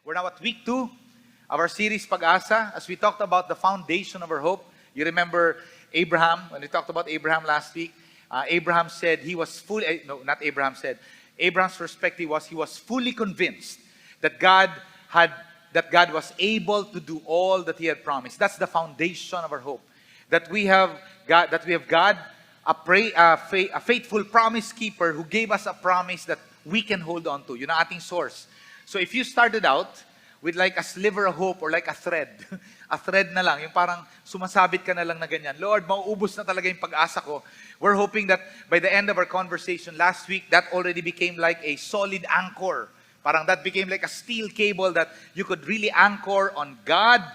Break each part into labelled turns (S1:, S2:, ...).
S1: We're now at week 2 of our series Pag-asa. As we talked about the foundation of our hope, you remember Abraham, when we talked about Abraham last week, Abraham said he was fully, no, not Abraham said, Abraham's perspective was he was fully convinced that God was able to do all that he had promised. That's the foundation of our hope. That we have God, a faithful promise keeper who gave us a promise that we can hold on to. Yun ang ating source. So if you started out with like a sliver of hope or like a thread, a thread na lang, yung parang sumasabit ka na lang na ganyan, Lord, mauubos na talaga yung pag-asa ko. We're hoping that by the end of our conversation last week, that already became like a solid anchor. Parang that became like a steel cable that you could really anchor on God,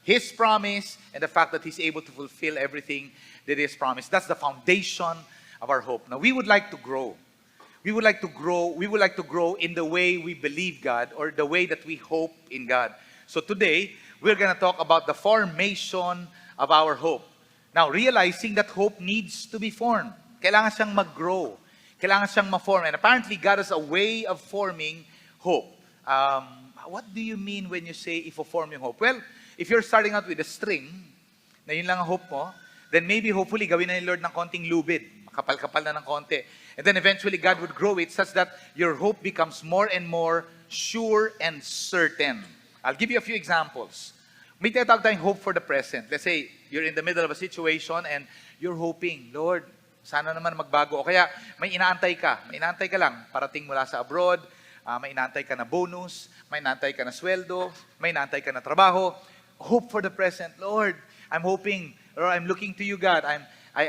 S1: His promise, and the fact that He's able to fulfill everything that He has promised. That's the foundation of our hope. Now, we would like to grow. We would like to grow in the way we believe God or the way that we hope in God. So today, we're going to talk about the formation of our hope. Now, realizing that hope needs to be formed. Kailangan siyang mag-grow. Kailangan siyang ma-form. And apparently, God has a way of forming hope. What do you mean when you say ifo-form yung hope? Well, if you're starting out with a string, na yun lang ang hope mo, then maybe hopefully gawin na ni Lord ng konting lubid. Makapal-kapal na ng konti. And then eventually God would grow it such that your hope becomes more and more sure and certain. I'll give you a few examples. May tinatawag tayong hope for the present. Let's say you're in the middle of a situation and you're hoping, Lord, sana naman magbago. O kaya may inaantay ka. May inaantay ka lang. Parating mula sa abroad, may inaantay ka na bonus, may inaantay ka na sweldo, may inaantay ka na trabaho. Hope for the present. Lord, I'm hoping, Lord, I'm looking to you, God.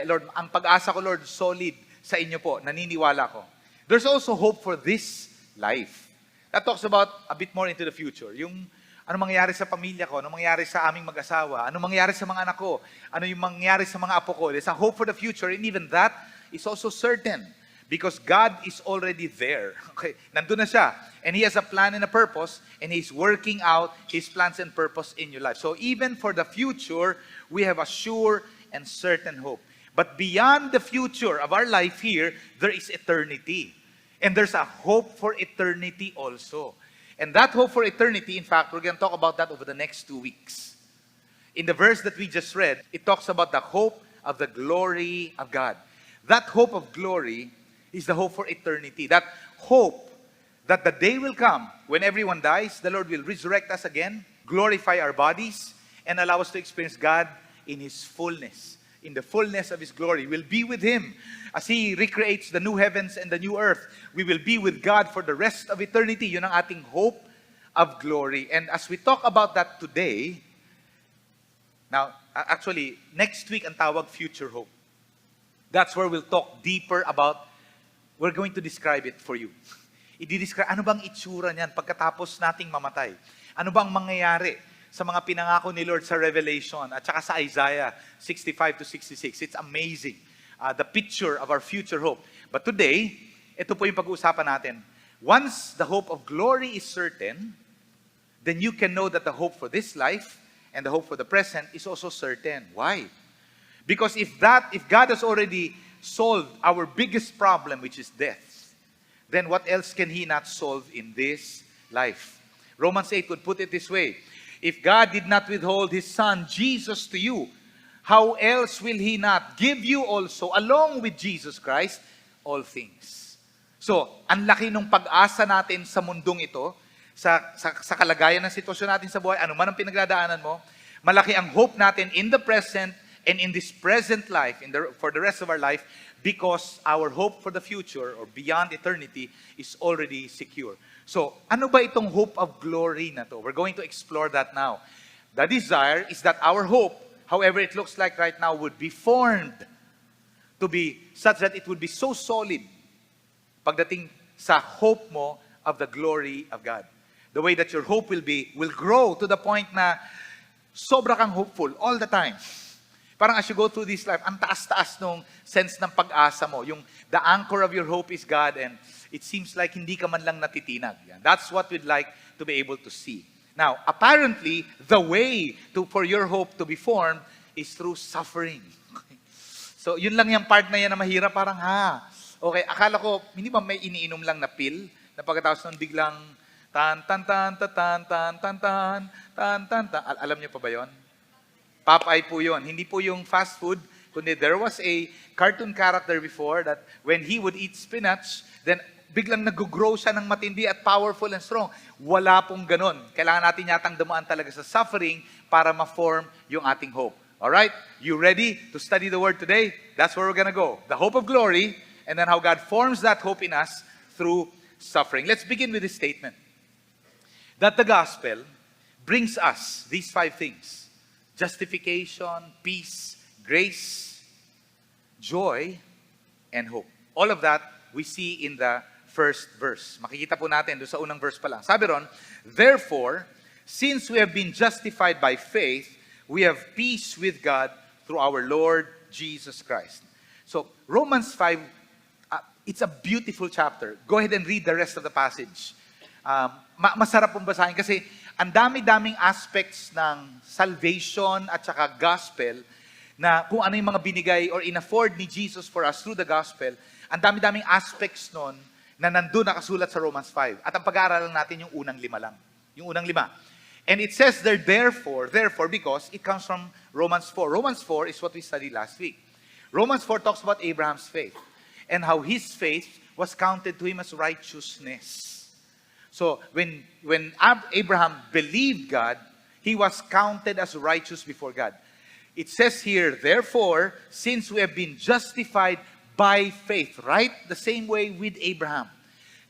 S1: Lord, ang pag-asa ko, Lord, solid sa inyo po. Naniniwala ko. There's also hope for this life. That talks about a bit more into the future. Yung ano mangyayari sa pamilya ko, ano mangyayari sa aming mag-asawa, ano mangyayari sa mga anak ko, ano yung mangyayari sa mga apo ko. There's a hope for the future, and even that is also certain because God is already there. Okay, nandun na siya. And He has a plan and a purpose, and He's working out His plans and purpose in your life. So even for the future, we have a sure and certain hope. But beyond the future of our life here, there is eternity. And there's a hope for eternity also. And that hope for eternity, in fact, we're going to talk about that over the next 2 weeks. In the verse that we just read, it talks about the hope of the glory of God. That hope of glory is the hope for eternity. That hope that the day will come when everyone dies, the Lord will resurrect us again, glorify our bodies, and allow us to experience God in His fullness. In the fullness of His glory. We'll be with Him as He recreates the new heavens and the new earth. We will be with God for the rest of eternity. Yun ang ating hope of glory. And as we talk about that today, now, actually, next week ang tawag future hope. That's where we'll talk deeper about, we're going to describe it for you. I-describe, ano bang itsura niyan pagkatapos nating mamatay? Ano bang mangyayari sa mga pinangako ni Lord sa Revelation at saka sa Isaiah 65 to 66. It's amazing. The picture of our future hope. But today, ito po yung pag-uusapan natin. Once the hope of glory is certain, then you can know that the hope for this life and the hope for the present is also certain. Why? Because if God has already solved our biggest problem, which is death, then what else can He not solve in this life? Romans 8 would put it this way. If God did not withhold His Son, Jesus, to you, how else will He not give you also, along with Jesus Christ, all things? So, ang laki ng pag-asa natin sa mundong ito, sa kalagayan ng sitwasyon natin sa buhay, ano man ang pinagdadaanan mo, malaki ang hope natin in the present and in this present life, for the rest of our life, because our hope for the future or beyond eternity is already secure. So, ano ba itong hope of glory na to? We're going to explore that now. The desire is that our hope, however it looks like right now, would be formed to be such that it would be so solid pagdating sa hope mo of the glory of God. The way that your hope will grow to the point na sobra kang hopeful all the time. Parang as you go through this life, ang taas-taas nung sense ng pag-asa mo. Yung the anchor of your hope is God, and it seems like hindi ka man lang natitinag. Yan. That's what we'd like to be able to see. Now, apparently, the way for your hope to be formed is through suffering. So, yun lang yung part na yan na mahirap. Parang, okay, akala ko, hindi ba may iniinom lang na pill na pagkatapos nun biglang Tan, tan, tan, tan, tan, tan, tan, tan, tan, tan, tan. Alam niyo pa ba yon? Popeye po yun. Hindi po yung fast food, kundi there was a cartoon character before that when he would eat spinach, then biglang nag-grow siya ng matindi at powerful and strong. Wala pong ganun. Kailangan natin yatang dumaan talaga sa suffering para ma-form yung ating hope. Alright? You ready to study the Word today? That's where we're gonna go. The hope of glory, and then how God forms that hope in us through suffering. Let's begin with this statement. That the gospel brings us these 5 things: justification, peace, grace, joy, and hope. All of that we see in the first verse. Makikita po natin doon sa unang verse pa lang. Sabi ron, therefore, since we have been justified by faith, we have peace with God through our Lord Jesus Christ. So, Romans 5, it's a beautiful chapter. Go ahead and read the rest of the passage. Masarap pong basahin kasi ang dami-daming aspects ng salvation at saka gospel na kung ano yung mga binigay or in-afford ni Jesus for us through the gospel, ang dami-daming aspects nun na nandun nakasulat sa Romans 5. At ang pag-aaralan natin yung unang 5 lang. Yung unang 5. And it says there, therefore, because it comes from Romans 4. Romans 4 is what we studied last week. Romans 4 talks about Abraham's faith and how his faith was counted to him as righteousness. So, when Abraham believed God, he was counted as righteous before God. It says here, therefore, since we have been justified by faith, right? The same way with Abraham.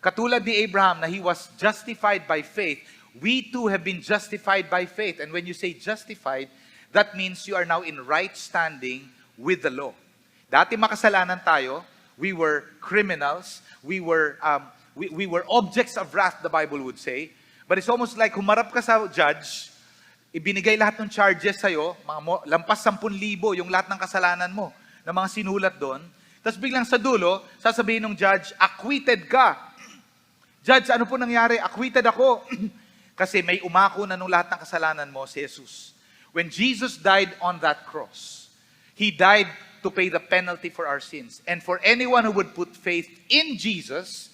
S1: Katulad ni Abraham na he was justified by faith, we too have been justified by faith. And when you say justified, that means you are now in right standing with the law. Dati makasalanan tayo, we were criminals, we were objects of wrath, the Bible would say. But it's almost like humarap ka sa judge, ibinigay lahat ng charges sa'yo, lampas 10,000 yung lahat ng kasalanan mo, na mga sinulat doon. Tapos biglang sa dulo, sasabihin ng judge, acquitted ka. Judge, ano po nangyari? Acquitted ako. Kasi may umako na nung lahat ng kasalanan mo, si Jesus. When Jesus died on that cross, He died to pay the penalty for our sins. And for anyone who would put faith in Jesus,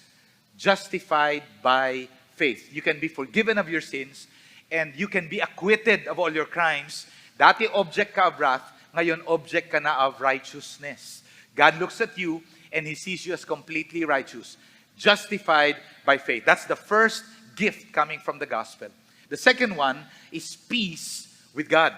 S1: justified by faith. You can be forgiven of your sins and you can be acquitted of all your crimes. Dati object ka of wrath, ngayon object ka na of righteousness. God looks at you and He sees you as completely righteous. Justified by faith. That's the first gift coming from the gospel. The second one is peace with God.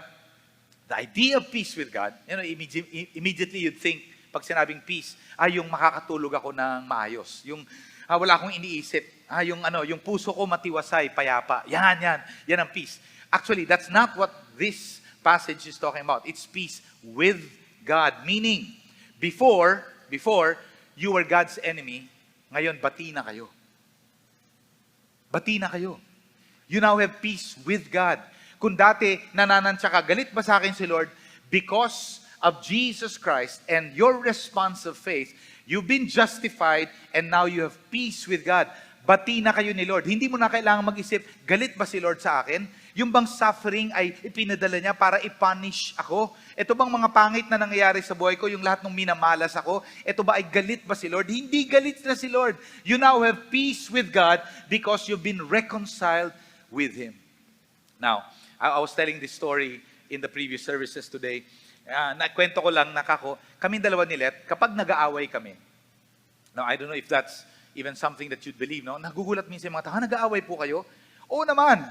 S1: The idea of peace with God, immediately you'd think, pag sinabing peace, yung makakatulog ako ng maayos. Yung wala akong iniisip. Yung puso ko matiwasay, payapa. Yan ang peace. Actually, that's not what this passage is talking about. It's peace with God. Meaning, before you were God's enemy, ngayon bati na kayo. Bati na kayo. You now have peace with God. Kung dati nananansya ka, galit ba sa akin si Lord? Because of Jesus Christ and your response of faith, you've been justified and now you have peace with God. Bati na kayo ni Lord. Hindi mo na kailangan mag-isip, galit ba si Lord sa akin? Yung bang suffering ay ipinadala niya para i-punish ako? Ito bang mga pangit na nangyayari sa buhay ko, yung lahat ng minamalas ako? Ito ba ay galit ba si Lord? Hindi galit na si Lord. You now have peace with God because you've been reconciled with Him. Now, I was telling this story in the previous services today. Nakwento ko lang, kaming dalawa ni Let, kapag nag-aaway kami, now I don't know if that's even something that you'd believe, no? Nagugulat minsan yung mga tao, nag-aaway po kayo? Oo naman,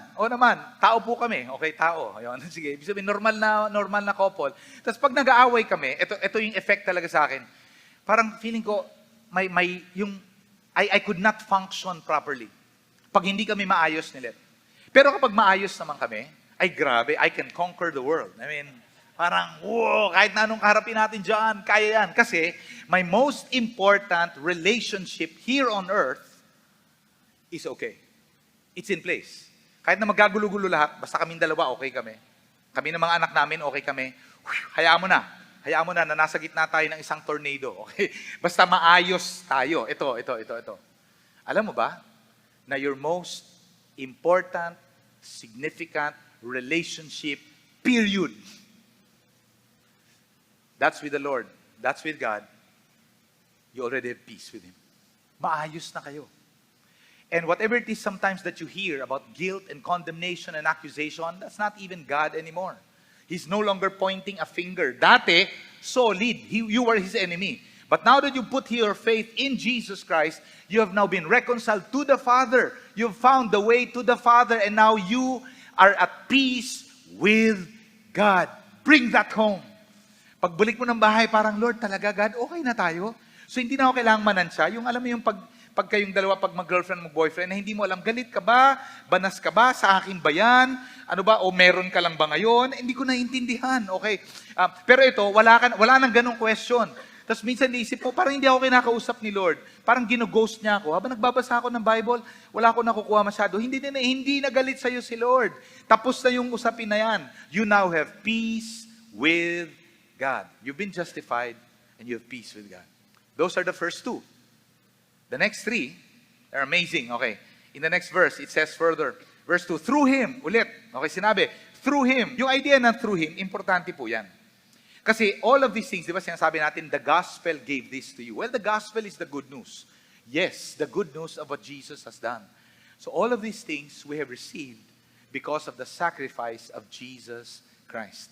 S1: tao po kami, okay, tao. Ayun, sige, ibig sabihin, normal na couple. Tapos pag nag-aaway kami, ito yung effect talaga sa akin. Parang feeling ko, I could not function properly. Pag hindi kami maayos ni Let. Pero kapag maayos naman kami, ay grabe, I can conquer the world. I mean, parang, wow, kahit na anong kaharapin natin dyan, kaya yan. Kasi, my most important relationship here on earth is okay. It's in place. Kahit na magagulo-gulo lahat, basta kaming dalawa, okay kami. Kami ng mga anak namin, okay kami. Hayaan mo na. Hayaan mo na nasa gitna tayo ng isang tornado. Okay? Basta maayos tayo. Ito. Alam mo ba na your most important, significant relationship, period, that's with the Lord. That's with God. You already have peace with Him. Maayos na kayo. And whatever it is sometimes that you hear about guilt and condemnation and accusation, that's not even God anymore. He's no longer pointing a finger. Dati, solid. You were His enemy. But now that you put your faith in Jesus Christ, you have now been reconciled to the Father. You've found the way to the Father, and now you are at peace with God. Bring that home. Pagbalik mo ng bahay, parang, Lord, talaga, God, okay na tayo. So hindi na ako kailangang manansya. Yung alam mo yung pag kayong dalawa, pag mag-girlfriend, mag-boyfriend, na hindi mo alam, galit ka ba? Banas ka ba? Sa akin ba yan? Ano ba? O meron ka lang ba ngayon? Hindi ko naiintindihan. Okay. Pero ito, wala nang ganong question. Tapos minsan naisip ko, parang hindi ako kinakausap ni Lord. Parang gino-ghost niya ako. Habang nagbabasa ako ng Bible, wala ako nakukuha masyado. Hindi na galit sa'yo si Lord. Tapos na yung usapin na yan. You now have peace with God. You've been justified and you have peace with God. Those are the first two. The next three are amazing. Okay. In the next verse, it says further, verse 2, through Him, ulit. Okay, sinabi, through Him. Yung idea na through Him, importante po yan. Kasi all of these things, di ba sinasabi natin, the gospel gave this to you. Well, the gospel is the good news. Yes, the good news of what Jesus has done. So all of these things we have received because of the sacrifice of Jesus Christ.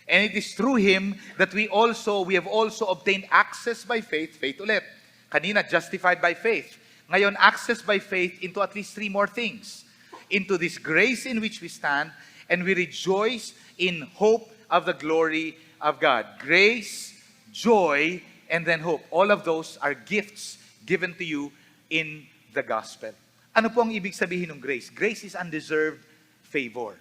S1: And it is through Him that we have also obtained access by faith. Faith ulit. Kanina, justified by faith. Ngayon, access by faith into at least three more things. Into this grace in which we stand, and we rejoice in hope of the glory of God. Grace, joy, and then hope. All of those are gifts given to you in the gospel. Ano po ang ibig sabihin ng grace? Grace is undeserved favor.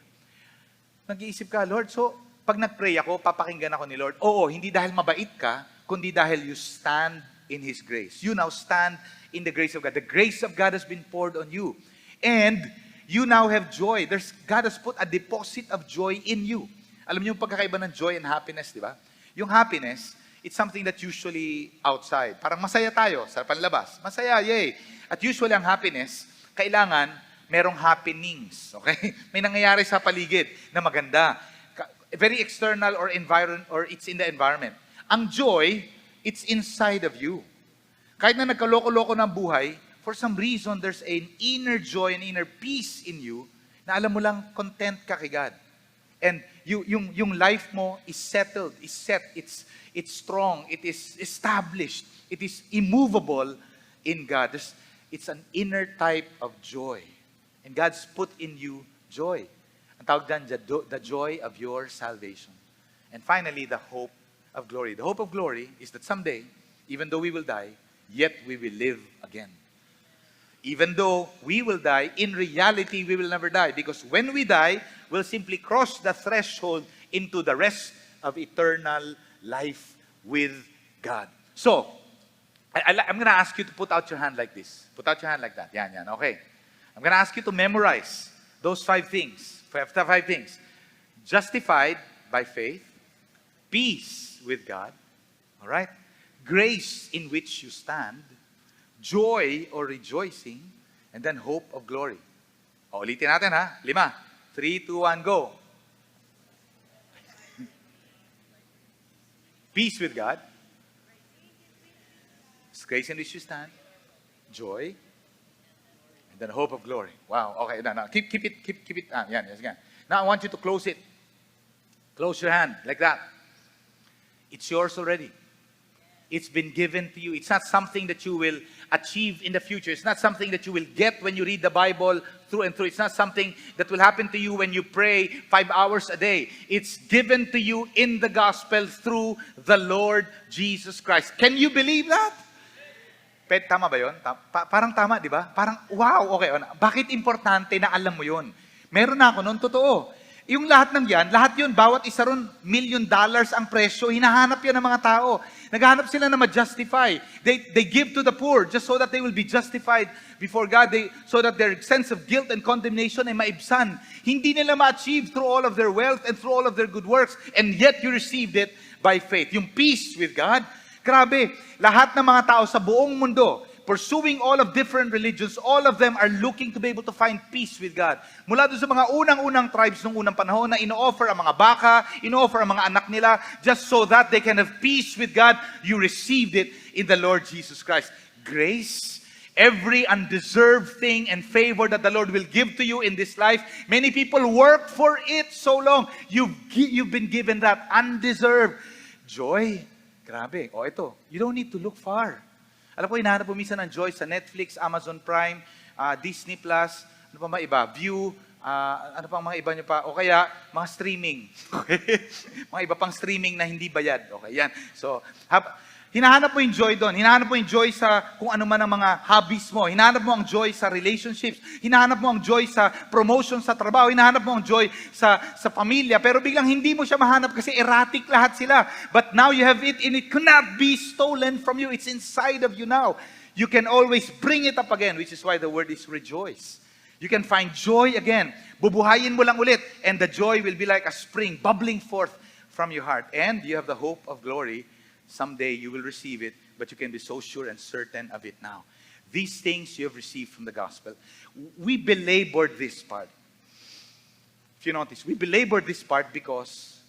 S1: Nag-iisip ka, Lord, so pag nag-pray ako, papakinggan ako ni Lord. Oo, hindi dahil mabait ka, kundi dahil you stand in His grace. You now stand in the grace of God. The grace of God has been poured on you. And you now have joy. God has put a deposit of joy in you. Alam niyo yung pagkakaiba ng joy and happiness, di ba? Yung happiness, it's something that usually outside. Parang masaya tayo sa panlabas. Masaya, yay. At usually ang happiness, kailangan merong happenings. Okay? May nangyayari sa paligid na maganda. Very external or it's in the environment. Ang joy, it's inside of you. Kahit na nagkaloko-loko ng buhay, for some reason, there's an inner joy and inner peace in you na alam mo lang, content ka kay God. And yung life mo is settled, is set, it's strong, it is established, it is immovable in God. It's an inner type of joy. And God's put in you joy. Ang tawag dyan, the joy of your salvation. And finally, the hope of glory. The hope of glory is that someday, even though we will die, yet we will live again. Even though we will die, in reality, we will never die. Because when we die, we'll simply cross the threshold into the rest of eternal life with God. So, I'm going to ask you to put out your hand like this. Put out your hand like that. Yan. Okay. I'm going to ask you to memorize those 5 things. 5 things. Justified by faith. Peace with God. All right? Grace in which you stand. Joy or rejoicing. And then hope of glory. O, ulitin natin ha. 5. 3, 2, 1, go. Peace with God. Grace in which you stand. Joy. And then hope of glory. Wow. Okay. Now, keep it. Yan. Yes, again. Now I want you to close it. Close your hand like that. It's yours already. It's been given to you. It's not something that you will achieve in the future. It's not something that you will get when you read the Bible through and through. It's not something that will happen to you when you pray 5 hours a day. It's given to you in the gospel through the Lord Jesus Christ. Can you believe that? Tama ba yun? Parang tama, di ba? Parang, wow, okay. Bakit importante na alam mo yun? Meron na ako noon, totoo. Yung lahat ng yan, lahat yun, bawat isa ron, $1 million ang presyo. Hinahanap yan ng mga tao. Naghahanap sila na ma-justify. They give to the poor just so that they will be justified before God. So that their sense of guilt and condemnation ay maibsan. Hindi nila ma-achieve through all of their wealth and through all of their good works. And yet you received it by faith. Yung peace with God. Grabe, lahat ng mga tao sa buong mundo, pursuing all of different religions, all of them are looking to be able to find peace with God. Mula doon sa mga unang-unang tribes nung unang panahon na ino-offer ang mga baka, ino-offer ang mga anak nila, just so that they can have peace with God, you received it in the Lord Jesus Christ. Grace Every undeserved thing and favor that the Lord will give to you in this life, many people work for it so long. You've been given that undeserved joy. Grabe. O ito, you don't need to look far. Alam ko, hinahanap po minsan ng joy sa Netflix, Amazon Prime, Disney Plus, ano pa mga iba, View, ano pang mga iba nyo pa, o kaya mga streaming. Okay? Mga iba pang streaming na hindi bayad. Okay, yan. So, hinahanap mo yung joy doon. Hinahanap mo yung joy sa kung ano man ang mga hobbies mo. Hinahanap mo ang joy sa relationships. Hinahanap mo ang joy sa promotion sa trabaho. Hinahanap mo ang joy sa pamilya. Pero biglang hindi mo siya mahanap kasi erratic lahat sila. But now you have it and it cannot be stolen from you. It's inside of you now. You can always bring it up again, which is why the word is rejoice. You can find joy again. Bubuhayin mo lang ulit and the joy will be like a spring bubbling forth from your heart. And you have the hope of glory. Someday you will receive it, but you can be so sure and certain of it now. These things you have received from the gospel. We belabored this part. If you notice, we belabored this part because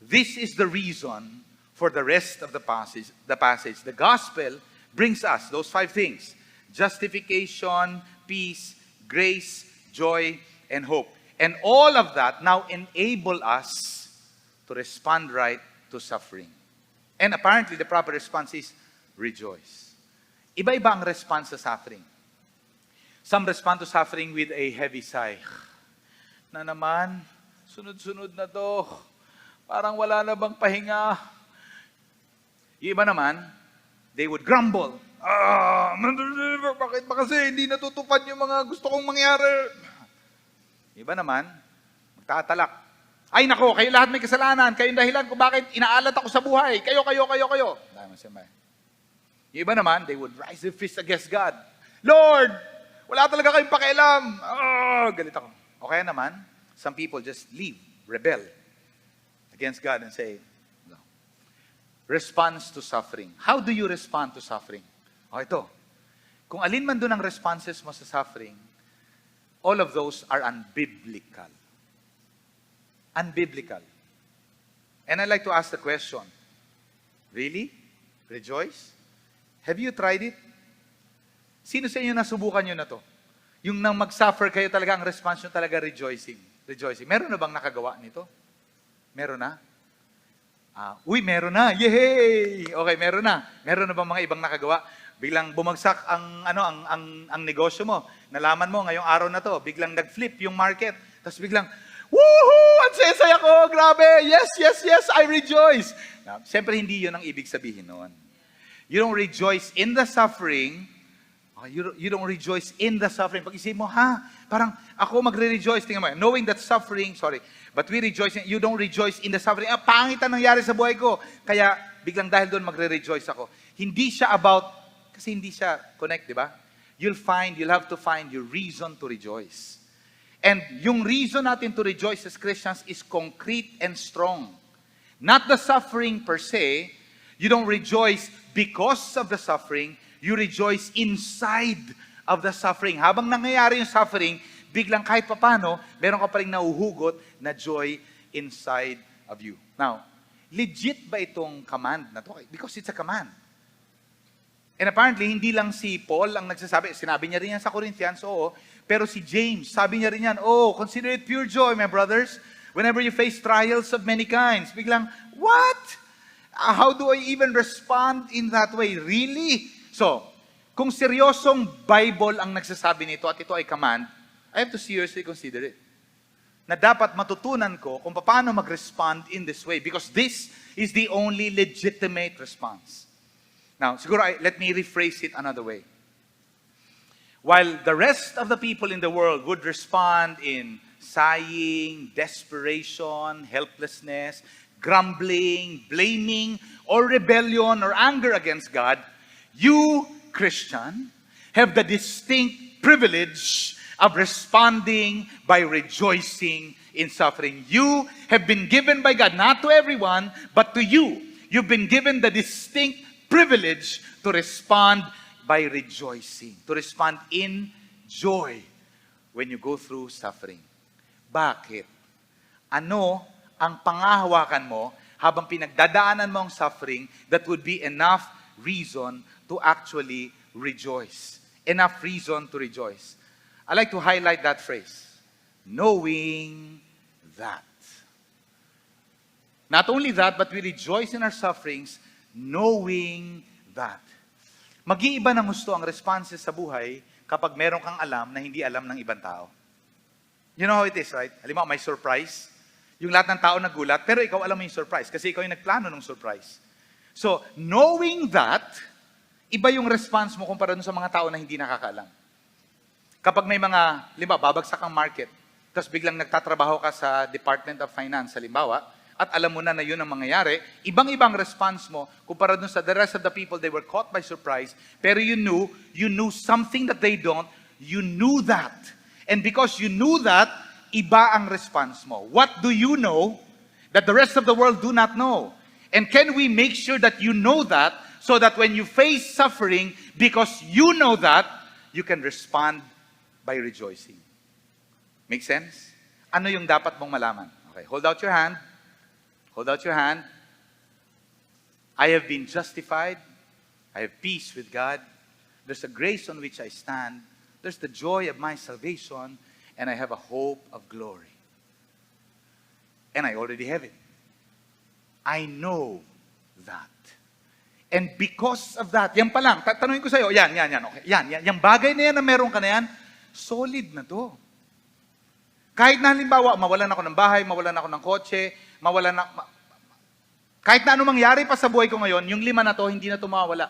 S1: this is the reason for the rest of the passage. The gospel brings us those 5 things: justification, peace, grace, joy, and hope. And all of that now enable us to respond right to suffering. And apparently, the proper response is rejoice. Iba-iba ang response sa suffering. Some respond to suffering with a heavy sigh. Na naman, sunod-sunod na to. Parang wala na bang pahinga. Yung iba naman, they would grumble. Bakit ba kasi hindi natutupad yung mga gusto kong mangyari? Yung iba naman, magtatalak. Ay nako, kayo lahat may kasalanan. Kayo yung dahilan kung bakit inaalat ako sa buhay. Kayo. Yung iba naman, they would rise their fist against God. Lord, wala talaga kayong pakialam. Galit ako. O kaya naman, some people just leave, rebel against God and say, no. Response to suffering. How do you respond to suffering? O ito, kung alin man doon ang responses mo sa suffering, all of those are unbiblical. Unbiblical. And I'd like to ask the question, really? Rejoice? Have you tried it? Sino sa inyo nasubukan nyo na to? Yung nang mag-suffer kayo talaga, ang response nyo talaga rejoicing. Meron na bang nakagawa nito? Meron na? Meron na. Yay! Okay, meron na. Meron na bang mga ibang nakagawa? Biglang bumagsak ang negosyo mo. Nalaman mo ngayong araw na to, biglang nag-flip yung market. Tapos biglang, woohoo! Ang saya-saya ko! Grabe! Yes! I rejoice! Now, siyempre, hindi yun ang ibig sabihin noon. You don't rejoice in the suffering. You don't rejoice in the suffering. Pag-isip mo, parang ako magre-rejoice. Tingnan mo, knowing that suffering, but we rejoice, you don't rejoice in the suffering. Pangit ang nangyari sa buhay ko. Kaya, biglang dahil doon magre-rejoice ako. Hindi siya about, kasi hindi siya connect, di ba? You'll have to find your reason to rejoice. And yung reason natin to rejoice as Christians is concrete and strong. Not the suffering per se. You don't rejoice because of the suffering. You rejoice inside of the suffering. Habang nangyayari yung suffering, biglang kahit papano, meron ka pa rin nauhugot na joy inside of you. Now, legit ba itong command na to? Because it's a command. And apparently, hindi lang si Paul ang nagsasabi. Sinabi niya rin yan sa Corinthians, oo. Pero si James, sabi niya rin yan, consider it pure joy, my brothers, whenever you face trials of many kinds. Biglang, what? How do I even respond in that way? Really? So, kung seryosong Bible ang nagsasabi nito at ito ay command, I have to seriously consider it. Na dapat matutunan ko kung paano mag-respond in this way because this is the only legitimate response. Now, siguro, let me rephrase it another way. While the rest of the people in the world would respond in sighing, desperation, helplessness, grumbling, blaming, or rebellion or anger against God, you, Christian, have the distinct privilege of responding by rejoicing in suffering. You have been given by God, not to everyone, but to you. You've been given the distinct privilege to respond by rejoicing, to respond in joy when you go through suffering. Bakit? Ano ang pangahawakan mo habang pinagdadaanan mo ang suffering that would be enough reason to actually rejoice? enough reason to rejoice. I like to highlight that phrase. Knowing that. Not only that, but we rejoice in our sufferings, knowing that. Mag-iiba ng gusto ang responses sa buhay kapag meron kang alam na hindi alam ng ibang tao. You know how it is, right? Halimbawa, may surprise. Yung lahat ng tao nagulat, pero ikaw alam mo yung surprise kasi ikaw yung nagplano ng surprise. So, knowing that, iba yung response mo kumpara dun sa mga tao na hindi nakakaalam. Kapag may mga, halimbawa, babagsak ang market, tapos biglang nagtatrabaho ka sa Department of Finance, halimbawa, at alam mo na yun ang mangyayari, ibang-ibang response mo kumpara dun sa the rest of the people, they were caught by surprise, pero you knew something that they don't, you knew that. And because you knew that, iba ang response mo. What do you know that the rest of the world do not know? And can we make sure that you know that so that when you face suffering, because you know that, you can respond by rejoicing? Make sense? Ano yung dapat mong malaman? Okay, hold out your hand. Hold out your hand. I have been justified. I have peace with God. There's a grace on which I stand. There's the joy of my salvation. And I have a hope of glory. And I already have it. I know that. And because of that, yan pa lang, tanungin ko sa'yo, yan, okay. Yan, yung bagay na yan na meron ka na yan, solid na to. Kahit na halimbawa, mawalan ako ng bahay, mawalan ako ng kotse, kahit na anong mangyari pa sa buhay ko ngayon, yung 5 na to, hindi na to mawawala.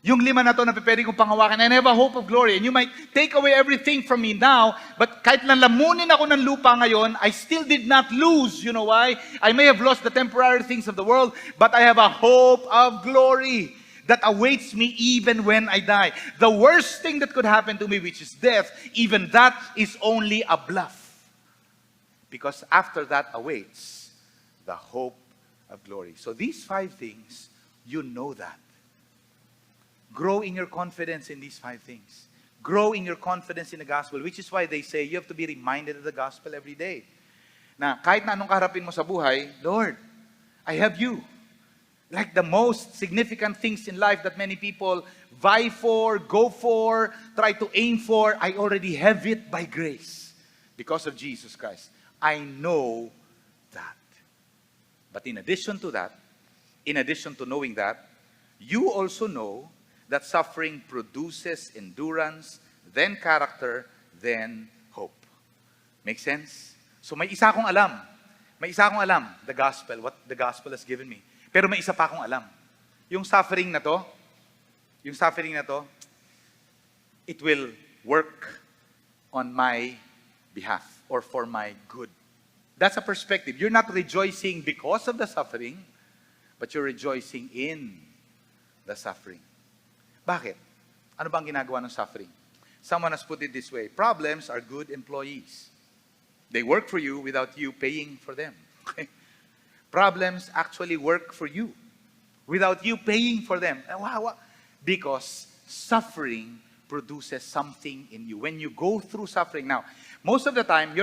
S1: Yung 5 na to na pwede kong panghawakan, and I have a hope of glory. And you might take away everything from me now, but kahit lalamunin ako ng lupa ngayon, I still did not lose. You know why? I may have lost the temporary things of the world, but I have a hope of glory that awaits me even when I die. The worst thing that could happen to me, which is death, even that is only a bluff. Because after that awaits the hope of glory. So these 5 things, you know that. Grow in your confidence in these 5 things. Grow in your confidence in the gospel, which is why they say you have to be reminded of the gospel every day. Na kahit na anong kaharapin mo sa buhay, Lord, I have you. Like the most significant things in life that many people vie for, go for, try to aim for, I already have it by grace because of Jesus Christ. I know that. But in addition to that, in addition to knowing that, you also know that suffering produces endurance, then character, then hope. Make sense? So may isa akong alam. May isa akong alam, the gospel, what the gospel has given me. Pero may isa pa akong alam. Yung suffering na to, it will work on my behalf or for my good. That's a perspective. You're not rejoicing because of the suffering, but you're rejoicing in the suffering. Bakit? Ano bang ginagawa ng suffering? Someone has put it this way, problems are good employees. They work for you without you paying for them. Okay? Problems actually work for you without you paying for them. Because suffering produces something in you. When you go through suffering, now, most of the time,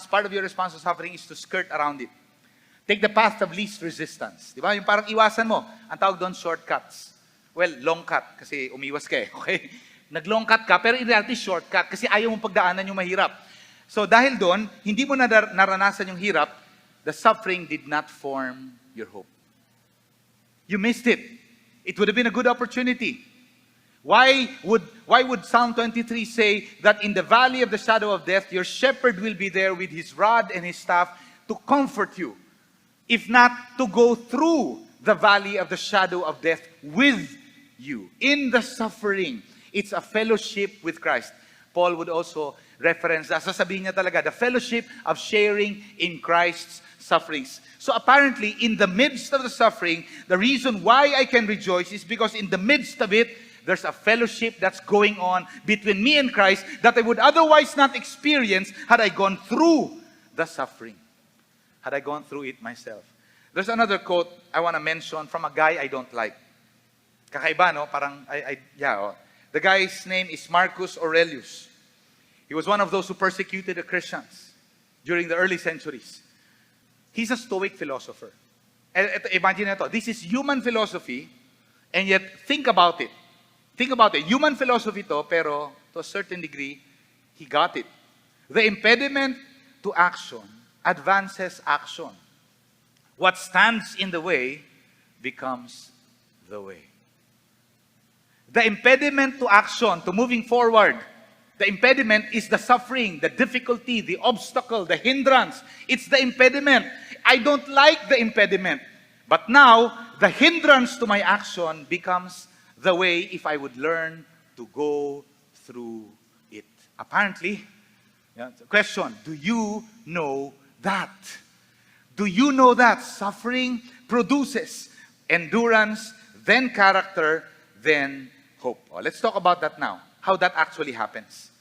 S1: part of your response to suffering is to skirt around it. Take the path of least resistance. Di ba? Yung parang iwasan mo. Ang tawag doon, shortcuts. Well, long cut, kasi umiwas ka eh. Okay? Nag-long cut ka, pero in reality, shortcut, kasi ayaw mong pagdaanan yung mahirap. So dahil doon, hindi mo na naranasan yung hirap, the suffering did not form your hope. You missed it. It would have been a good opportunity. Why would Psalm 23 say that in the valley of the shadow of death, your shepherd will be there with his rod and his staff to comfort you, if not to go through the valley of the shadow of death with you. In the suffering, it's a fellowship with Christ. Paul would also reference, sasabihin niya talaga, the fellowship of sharing in Christ's sufferings. So apparently, in the midst of the suffering, the reason why I can rejoice is because in the midst of it, there's a fellowship that's going on between me and Christ that I would otherwise not experience had I gone through the suffering. Had I gone through it myself. There's another quote I want to mention from a guy I don't like. Kakaiba, no? Parang, The guy's name is Marcus Aurelius. He was one of those who persecuted the Christians during the early centuries. He's a Stoic philosopher. Imagine ito. This is human philosophy, and yet think about it. Think about it. Human philosophy to, pero to a certain degree, he got it. The impediment to action advances action. What stands in the way becomes the way. The impediment to action, to moving forward, the impediment is the suffering, the difficulty, the obstacle, the hindrance. It's the impediment. I don't like the impediment. But now, the hindrance to my action becomes the way if I would learn to go through it. Apparently, question, do you know that? Do you know that suffering produces endurance, then character, then hope? Oh, let's talk about that now. How that actually happens.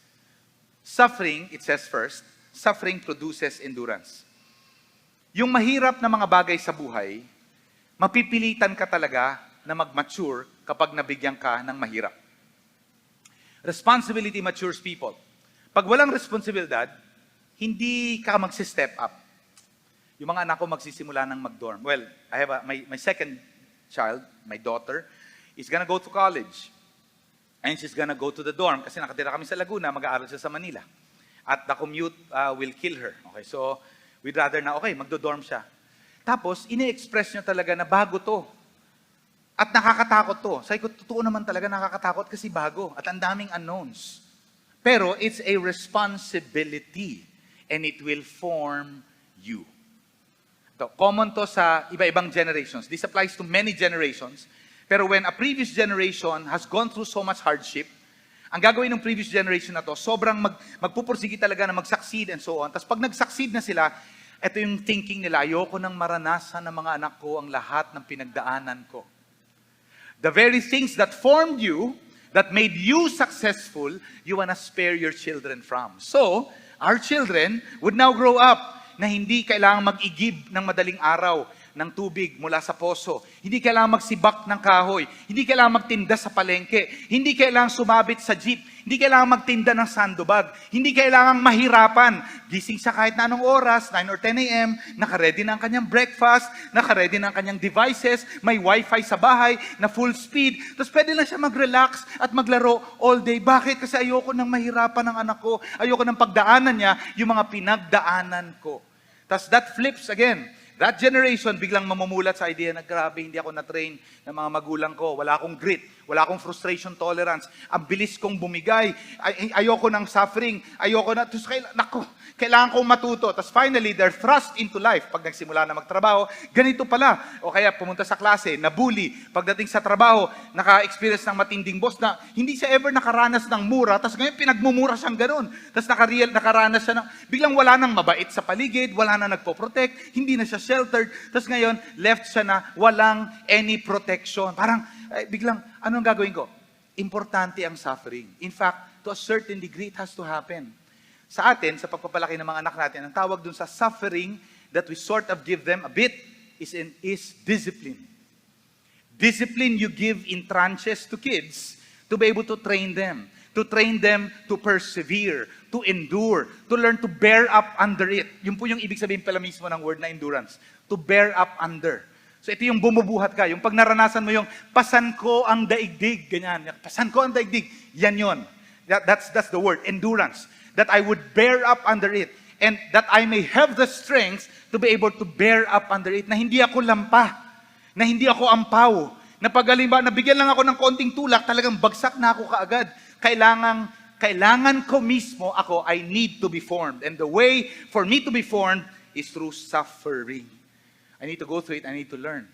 S1: Suffering, it says first, suffering produces endurance. Yung mahirap na mga bagay sa buhay, mapipilitan ka talaga na mag-mature kapag nabigyan ka ng mahirap. Responsibility matures people. Pag walang responsibilidad, hindi ka magsi-step up. Yung mga anak ko magsisimula ng mag-dorm. Well, I have my second child, my daughter, is gonna go to college. And she's gonna go to the dorm kasi nakatira kami sa Laguna, mag-aaral siya sa Manila. At the commute will kill her. Okay, so we'd rather na, okay, magdo-dorm siya. Tapos, ini-express niya talaga na bago to. At nakakatakot to. Sabi ko, totoo naman talaga nakakatakot kasi bago. At ang daming unknowns. Pero it's a responsibility. And it will form you. Ito, common to sa iba-ibang generations. This applies to many generations. Pero when a previous generation has gone through so much hardship, ang gagawin ng previous generation na to, sobrang magpupursige talaga na mag-succeed and so on. Tapos pag nag-succeed na sila, ito yung thinking nila, ayoko nang maranasan ng mga anak ko ang lahat ng pinagdaanan ko. The very things that formed you, that made you successful, you wanna spare your children from. So, our children would now grow up na hindi kailangang mag-igib ng madaling araw ng tubig mula sa poso. Hindi kailangan magsibak ng kahoy. Hindi kailangan magtinda sa palengke. Hindi kailangan sumabit sa jeep. Hindi kailangan magtinda ng sandbag. Hindi kailangan mahirapan. Gising siya kahit na anong oras, 9 or 10 a.m., naka-ready na ang kanyang breakfast, naka-ready na ang kanyang devices, may wifi sa bahay na full speed. Tapos pwede lang siya mag-relax at maglaro all day. Bakit? Kasi ayoko nang mahirapan ng anak ko. Ayoko nang pagdaanan niya yung mga pinagdaanan ko. Tapos that flips again. That generation biglang mamumulat sa idea na grabe, hindi ako na-train ng mga magulang ko. Wala akong grit, wala akong frustration tolerance. Ang bilis kong bumigay. Ayoko ng suffering. Ayoko na. Tapos kailangan kong matuto. Tapos finally, they're thrust into life. Pag nagsimula na magtrabaho, ganito pala. O kaya pumunta sa klase, nabully. Pagdating sa trabaho, naka-experience ng matinding boss na hindi siya ever nakaranas ng mura. Tapos ngayon, pinagmumura siyang ganun. Tapos nakaranas siya ng, biglang wala nang mabait sa paligid, wala na nagpo-protect, hindi na siya sheltered. Tapos ngayon, left siya na walang any protection. Parang, biglang, anong gagawin ko? Importante ang suffering. In fact, to a certain degree, it has to happen. Sa atin, sa pagpapalaki ng mga anak natin, ang tawag dun sa suffering that we sort of give them a bit is discipline. Discipline you give in tranches to kids to be able to train them to persevere, to endure, to learn to bear up under it. Yun po yung ibig sabihin pala mismo ng word na endurance. To bear up under. So ito yung bumubuhat ka. Yung pag naranasan mo yung pasan ko ang daigdig, ganyan. Pasan ko ang daigdig. Yan yun. That's the word, endurance. That I would bear up under it. And that I may have the strength to be able to bear up under it. Na hindi ako lampa. Na hindi ako ampaw. Na pag nabigyan lang ako ng konting tulak, talagang bagsak na ako kaagad. Kailangan ko mismo ako, I need to be formed. And the way for me to be formed is through suffering. I need to go through it. I need to learn.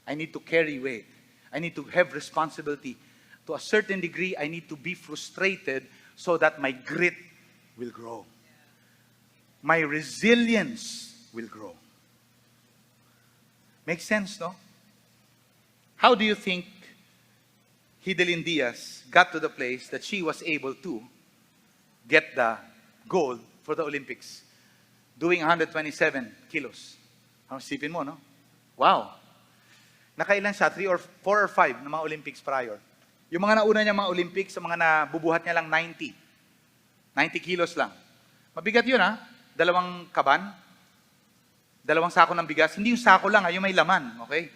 S1: I need to carry weight. I need to have responsibility. To a certain degree, I need to be frustrated so that my grit will grow. My resilience will grow. Makes sense, no? How do you think Hidilyn Diaz got to the place that she was able to get the gold for the Olympics? Doing 127 kilos. Ang isipin mo, no? Wow. Nakailan siya? 3 or 4 or 5 na mga Olympics prior. Yung mga nauna niya mga Olympics, sa mga nabubuhat niya lang 90 kilos lang. Mabigat yun, ha? 2 kaban, 2 sako ng bigas. Hindi yung sako lang, yung may laman, okay?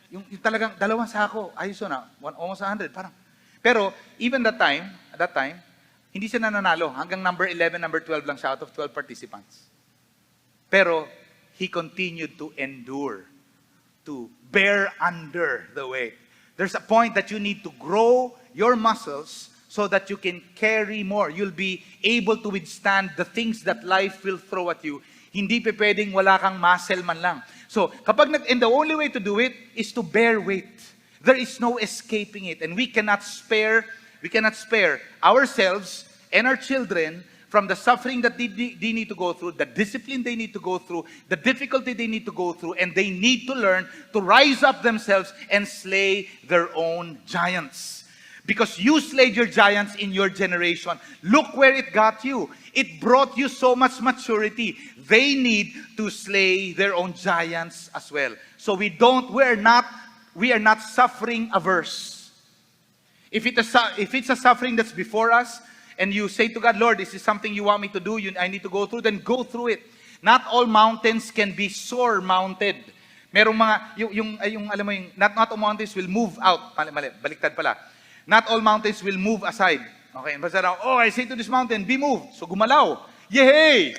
S1: Yung talagang 2 sako, ayos yun, almost 100, parang. Pero even at that time, hindi siya nananalo. Hanggang number 11, number 12 lang siya out of 12 participants. Pero he continued to endure, to bear under the weight. There's a point that you need to grow your muscles so that you can carry more. You'll be able to withstand the things that life will throw at you. Hindi pa pwedeng wala kang muscle man lang. So, and the only way to do it is to bear weight. There is no escaping it. And we cannot spare ourselves and our children from the suffering that they need to go through, the discipline they need to go through, the difficulty they need to go through, and they need to learn to rise up themselves and slay their own giants. Because you slayed your giants in your generation. Look where it got you. It brought you so much maturity. They need to slay their own giants as well. So we are not suffering averse. If it's a suffering that's before us, and you say to God, Lord, this is something you want me to do, I need to go through, then go through it. Not all mountains can be sore-mounted. Merong mga, alam mo not all mountains will move out. Mali, baliktad pala. Not all mountains will move aside. Okay, basta raw, I say to this mountain, be moved. So gumalaw. Yay!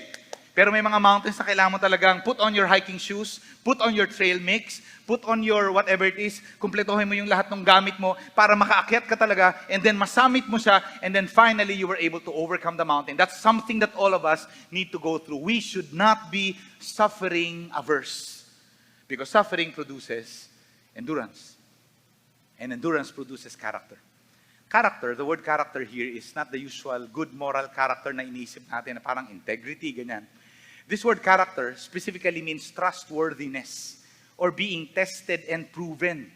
S1: Pero may mga mountains na kailangan mo talagang put on your hiking shoes, put on your trail mix, put on your whatever it is, kumpletuhin mo yung lahat ng gamit mo para makaakyat ka talaga, and then masamit mo siya, and then finally you were able to overcome the mountain. That's something that all of us need to go through. We should not be suffering averse, because suffering produces endurance, and endurance produces character. Character, the word character here is not the usual good moral character na iniisip natin na parang integrity, ganyan. This word character specifically means trustworthiness or being tested and proven.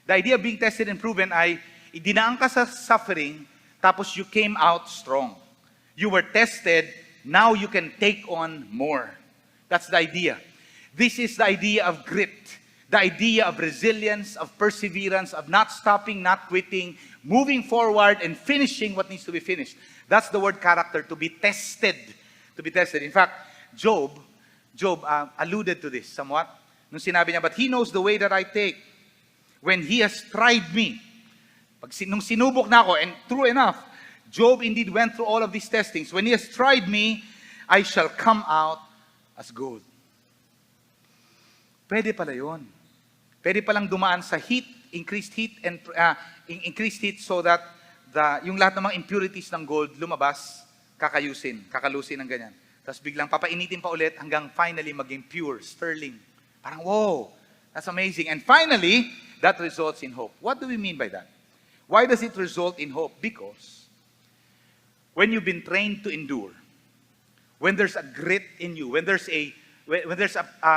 S1: The idea of being tested and proven ay idinaan ka sa suffering tapos you came out strong. You were tested, now you can take on more. That's the idea. This is the idea of grit, the idea of resilience, of perseverance, of not stopping, not quitting, moving forward and finishing what needs to be finished. That's the word character, to be tested. To be tested. In fact, Job alluded to this somewhat. Nung sinabi niya, but he knows the way that I take. When he has tried me. Nung sinubok na ako, and true enough, Job indeed went through all of these testings. When he has tried me, I shall come out as gold. Pwede pala yun. Pwede palang dumaan sa heat, increased heat so that yung lahat ng mga impurities ng gold lumabas, kakalusin ng ganyan. Tapos biglang papainitin pa ulit hanggang finally maging pure, sterling. Parang, whoa, that's amazing. And finally, that results in hope. What do we mean by that? Why does it result in hope? Because when you've been trained to endure, when there's a grit in you, when there's a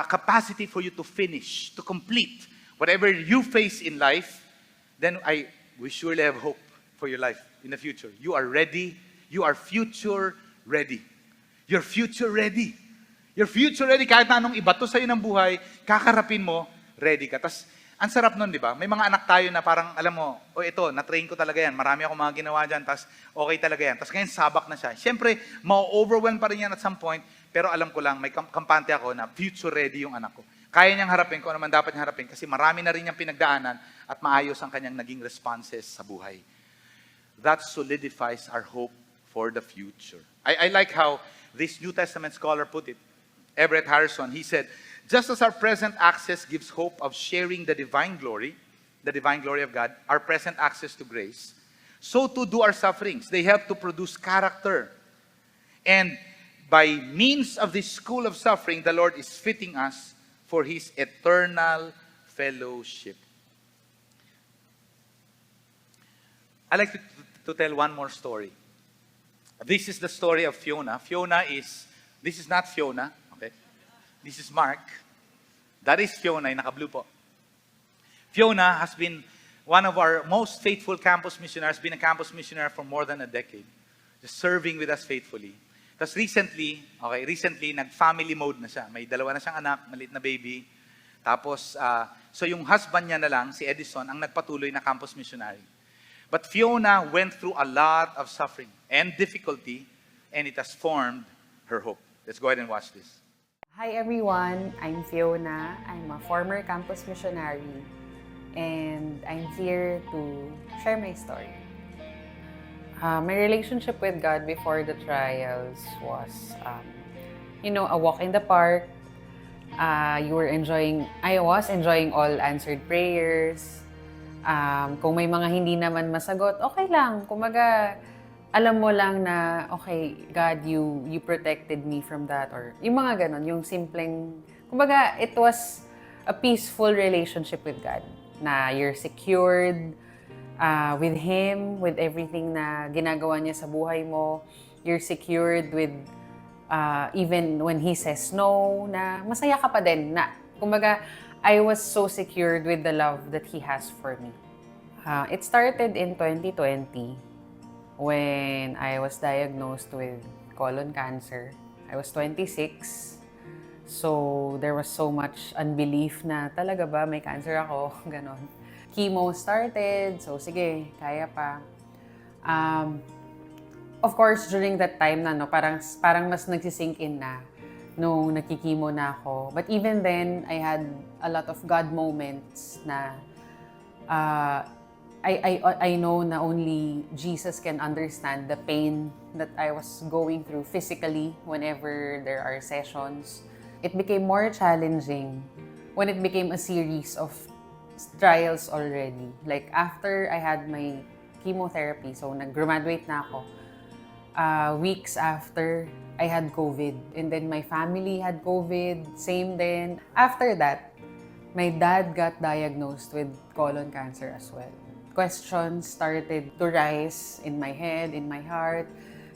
S1: capacity for you to finish, to complete whatever you face in life, then we surely have hope for your life in the future. You are ready. You are future ready. You're future ready. You're future ready. Kahit na anong ibato sa'yo ng buhay, kakarapin mo, ready ka. Tas, ang sarap nun, di ba? May mga anak tayo na parang, alam mo, ito, na-train ko talaga yan. Marami akong mga ginawa dyan, tas okay talaga yan. Tas ngayon, sabak na siya. Siyempre, ma-overwhelm pa rin yan at some point, pero alam ko lang, may kampante ako na future ready yung anak ko. Kaya niyang harapin kung ano man dapat niyang harapin kasi marami na rin niyang pinagdaanan at maayos ang kanyang naging responses sa buhay. That solidifies our hope for the future. I like how this New Testament scholar put it, Everett Harrison. He said, just as our present access gives hope of sharing the divine glory of God, our present access to grace, so too do our sufferings. They help to produce character. And by means of this school of suffering, the Lord is fitting us for His eternal fellowship. I like to tell one more story. This is the story of Fiona. This is not Fiona, okay? This is Mark. That is Fiona, yung naka-blue po. Fiona has been one of our most faithful campus missionaries, been a campus missionary for more than a decade, just serving with us faithfully. Tapos recently, nag-family mode na siya. May dalawa na siyang anak, maliit na baby. Tapos, so yung husband niya na lang, si Edison, ang nagpatuloy na campus missionary. But Fiona went through a lot of suffering and difficulty, and it has formed her hope. Let's go ahead and watch this.
S2: Hi everyone, I'm Fiona. I'm a former campus missionary, and I'm here to share my story. My relationship with God before the trials was, a walk in the park. I was enjoying all answered prayers. Kung may mga hindi naman masagot, okay lang. Kumaga, alam mo lang na, okay, God, you protected me from that. Or yung mga ganon, yung simpleng, kumbaga, it was a peaceful relationship with God. Na you're secured with Him, with everything na ginagawa niya sa buhay mo. You're secured with even when He says no, na masaya ka pa din. Na, kumbaga, I was so secured with the love that He has for me. It started in 2020 when I was diagnosed with colon cancer. I was 26. So, there was so much unbelief na talaga ba may cancer ako, ganon. Chemo started, so sige, kaya pa. Of course, during that time na, no, parang mas nagsisink in na nung nakikimo na ako. But even then, I had a lot of God moments na I know na only Jesus can understand the pain that I was going through physically whenever there are sessions. It became more challenging when it became a series of trials already. Like after I had my chemotherapy, so nag-graduate na ako, weeks after, I had COVID. And then my family had COVID, same then. After that, my dad got diagnosed with colon cancer as well. Questions started to rise in my head, in my heart.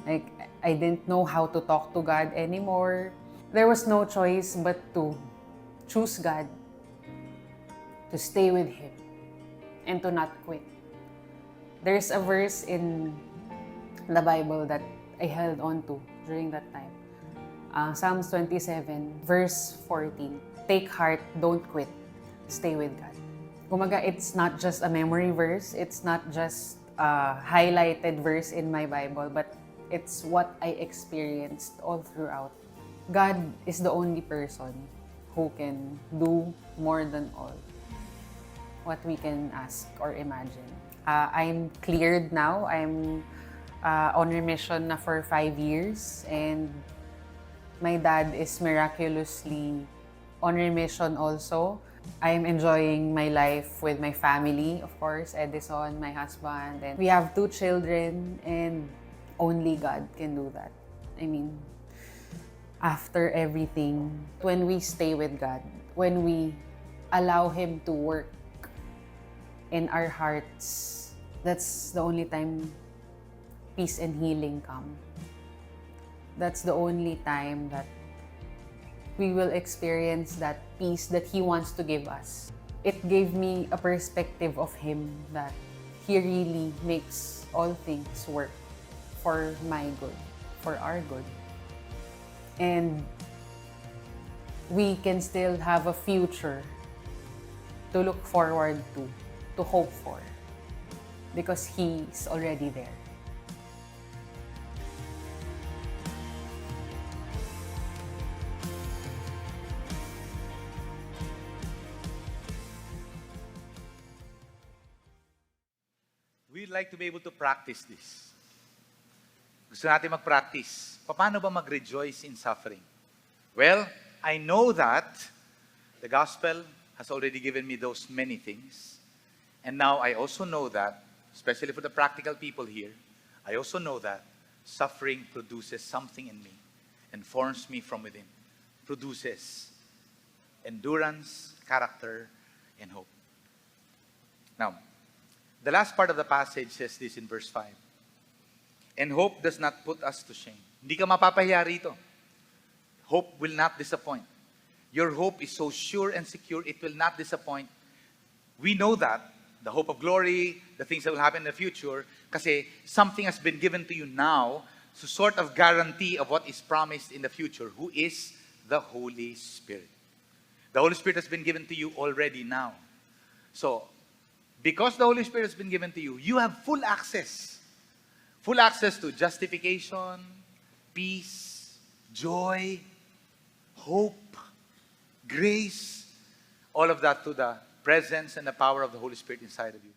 S2: Like, I didn't know how to talk to God anymore. There was no choice but to choose God, to stay with Him, and to not quit. There's a verse in the Bible that I held on to during that time. Psalms 27, verse 14. Take heart, don't quit. Stay with God. Kumaga, it's not just a memory verse. It's not just a highlighted verse in my Bible, but it's what I experienced all throughout. God is the only person who can do more than all what we can ask or imagine. I'm cleared now. I'm on remission na for 5 years, and my dad is miraculously on remission also. I'm enjoying my life with my family, of course, Edison, my husband, and we have 2 children, and only God can do that. I mean, after everything, when we stay with God, when we allow Him to work in our hearts, that's the only time peace and healing come. That's the only time that we will experience that peace that He wants to give us. It gave me a perspective of Him that He really makes all things work for my good, for our good. And we can still have a future to look forward to hope for, because He's already there.
S1: We'd like to be able to practice this. Gusto natin mag-practice. Paano ba mag-rejoice in suffering? Well, I know that the gospel has already given me those many things. And now I also know that, especially for the practical people here, I also know that suffering produces something in me and forms me from within. Produces endurance, character, and hope. Now, the last part of the passage says this in verse 5. And hope does not put us to shame. Hindi ka mapapahiya rito. Hope will not disappoint. Your hope is so sure and secure, it will not disappoint. We know that, the hope of glory, the things that will happen in the future, kasi something has been given to you now to sort of guarantee of what is promised in the future, who is the Holy Spirit. The Holy Spirit has been given to you already now. So, because the Holy Spirit has been given to you, you have full access. Full access to justification, peace, joy, hope, grace, all of that through the presence and the power of the Holy Spirit inside of you.